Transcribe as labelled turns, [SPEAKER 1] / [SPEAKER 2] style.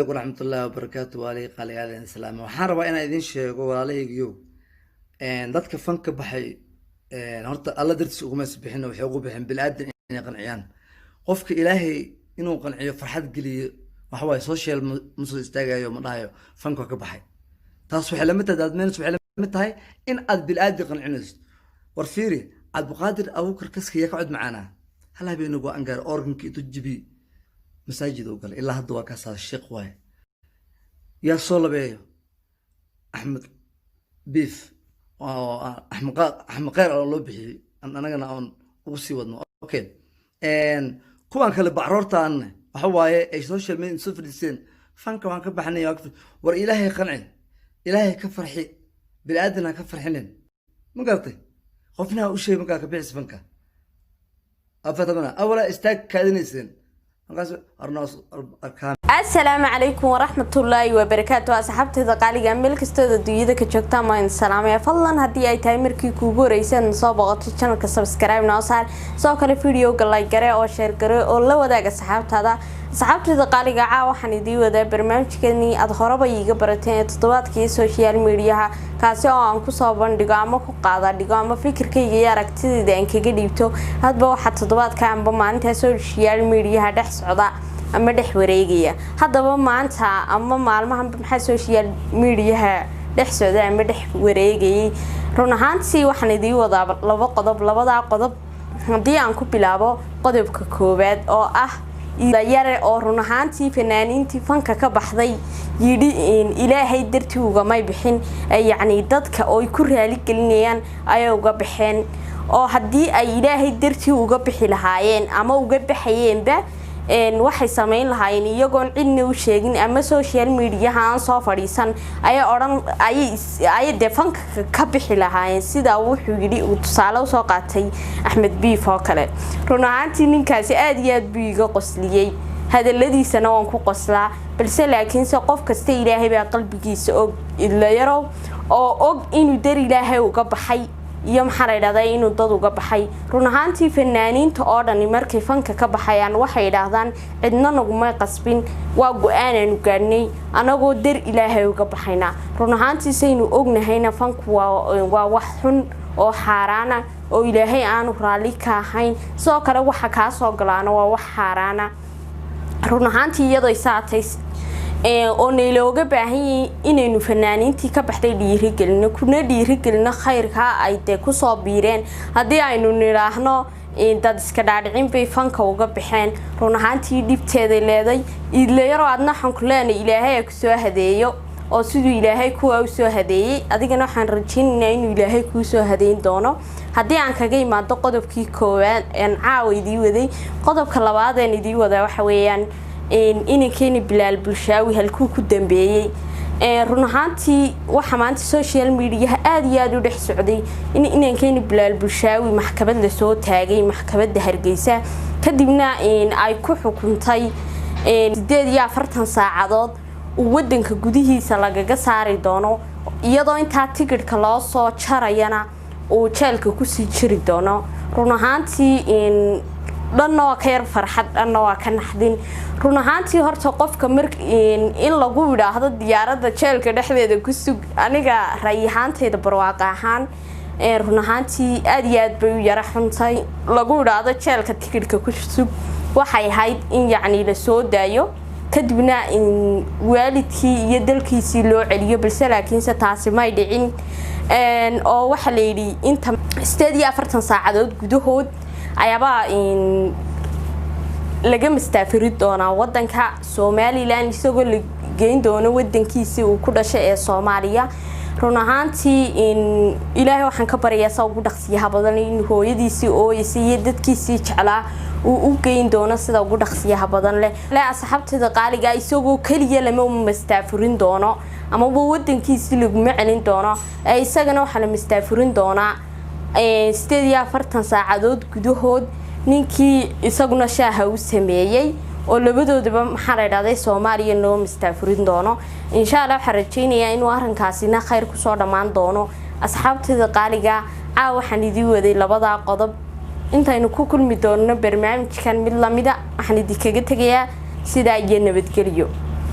[SPEAKER 1] ورحمة الله وبركاته وعلي قال عليه السلام waxaan rabaa inaan idin sheego walaalahaygiyo dadka fanka baxay horta alla dartiis ugu masbixin waxay ugu bixin bilaadan inay qanciyaan qofka ilaahay inuu qanciyo farxad geliyo waxa way social musu istaagayo ma dhahayo fanka ka baxay taas waxay la mid tahay dadmeen waxay la mid tahay in aad bilaadan qancinayso war fiiri Abdul Qadir Abuukar kaskiya ka cod macaana hal habeen ugu angaar organkii tujibi مساجد وقال إلا هدوا كاسا الشيخ واي يا صولبي أحمد بيف أحمد غير الله بحي أنا أون أوسي ودنا أوكي إن كوان كله بعرورتا عنه وحواي إيش سوشيال ميديا صفر السن فانك وان كبحني يكفر ور إلهي قنعي إلهي كفرحي بالآدنا كفرحنين ما قلتي خفنا وشي ما قال كبيع سفنك أفتمنا أولا استاك كادني السن
[SPEAKER 2] السلام عليكم ورحمة الله وبركاته أصحابتي ذقالي ملك استوديو ديدا كجوكتا ما السلام يا فضلا هدي أي تايمركي كوغو رئيسان نصاب غطي channel كسبسكرايب نوصار سو كلا فيديو لايك غري أو شير غري أو لا وداق أصحابتي ذقالي عاو حاني دي ودا برنامج كني أدخرابا ييغا براتين تطباطكي سوشيال ميديا kaasi oo aan ku soo bandhigo ama ku qaada dhigo ama fikirkayga iyo aragtidayda aan kaga dhiibto hadba waxa toddobaadkaanba maalinta social media dhex socda ama dhex wareegaya hadaba maanta ama maalmahan maxay social media dhex socda ama dhex wareegay run ahaantii waxaan idin wadaa labada qodob hadii aan ku bilaabo qodobka koowaad oo ah yare oo run ahaantii fanaaniintii fanka ka baxday yiri in ilaahay dartii uga may bixin yaani dadka oo ay ku raali gelinayaan ay uga bixeen oo hadii ay ilaahay dartii uga bixi lahaayeen ama uga baxayeenba waxay sameyn lahaayeen iyagoon cidna u sheegin ama social media aan soo fadhiisan ay oran ay defanka ka bixi lahaayeen sida wuxuu yiri uu tusaale soo qaatay Axmed Biif oo kale run ahaantii ninkaasi aad iyo aad buu iga qosliyay hadaladiisana waan ku qoslaa balse laakiin qof kasta ilaahay baa qalbigiisa og ila yaro oo og inuu dar ilaahay uga baxay iyo maxaa la yiraahdaa inuu dad uga baxay run ahaantii fanaaniinta oo dhan markay fanka ka baxayaan waxay yiraahdaan cidna naguma qasbin waa go'aan aanu gaarnay anagoo dar ilaahay uga baxayna run ahaantii saynu ognahayna fanku waa wax xun oo xaaraana oo ilaahay aanu raali ka ahayn soo kale waxa ka soo galaana waa wax xaaraana run ahaantii iyadoo saatay oo neelooga baahan inaynu fanaaniintii ka baxday dhiirigelino kuna dhiirigelino khayrka ay de ku soo biireen hadii aynu niraahno dad iska dhaadhicin bay fanka uga baxeen run ahaantii dibteeda leeday idleeyaro adna xan ku leenay ilaahay ku soo hadeeyo oo sidoo ilaahay kuwa u soo hadeeyay adigana waxaan rajaynaynaa inuu ilaahay ku soo hadeyn doono hadii aan kaga imaado qodobkii koowaad aan caawiydii waday qodobka labaad aan idii wada waxa weeyaan inankeeni Bilaal Bulshaawi halkuu ku dambeeyay run ahaantii waxa maanta social media aad iyo aad u dhex socday inankeeni Bilaal Bulshaawi maxkamad la soo taagay maxkamadda Hargeysa kadibna ay ku xukuntay 48 saacadood wadanka gudihiisa lagaga saari doono iyadoo inta tigidhka loo soo jarayana uu jeelka ku sii jiri doono run ahaantii dhanna waa ka yar farxad dhanna waa ka naxdin run ahaantii horta qofka in lagu yiraahdo diyaaradda jeelka dhexdeeda ku sug aniga raayahaanteeda barwaaqo ahaan run ahaantii aad iyo aad bay u yara xuntay lagu yiraahdo jeelka tigidhka ku sug waxay ahayd in yacni la soo daayo kadibna in waalidkii iyo dalkiisii loo celiyo balse laakiin taasi ma dhicin oo waxa la yiri inta 48 saacadood gudahood ayaba in laga mastafiri doona wadanka Somaliland isagoo la geyn doono wadankiisa uu ku dhashay ee Soomaaliya run ahaantii in ilaahay waxaan ka baryaa soo ugu dhaqsiyaha badan in hooyadiisii oo iyo dadkiisii jeclaa uu geyn doono sida ugu dhaqsiyaha badan leh la asxaabtida qaaliga isagoo kaliya lama mastafirin doono ama wadankiisii lagu macelin doono isagana waxa la mastafirin doona 48 saacadood gudahood ninkii isaguna shaaha u sameeyay oo labadoodaba maxaa la yiraahday Soomaaliya loo mastafirin doono insha Allah waxaan rajaynayaa inuu arrinkaasina khayr ku soo dhamaan doono asxaabtida qaaliga waxaan idin waday labada qodob intaynu ku kulmi doono barnaamijkan mid lamida waxaan idin kaga tagayaa sida iyo nabadgeliyo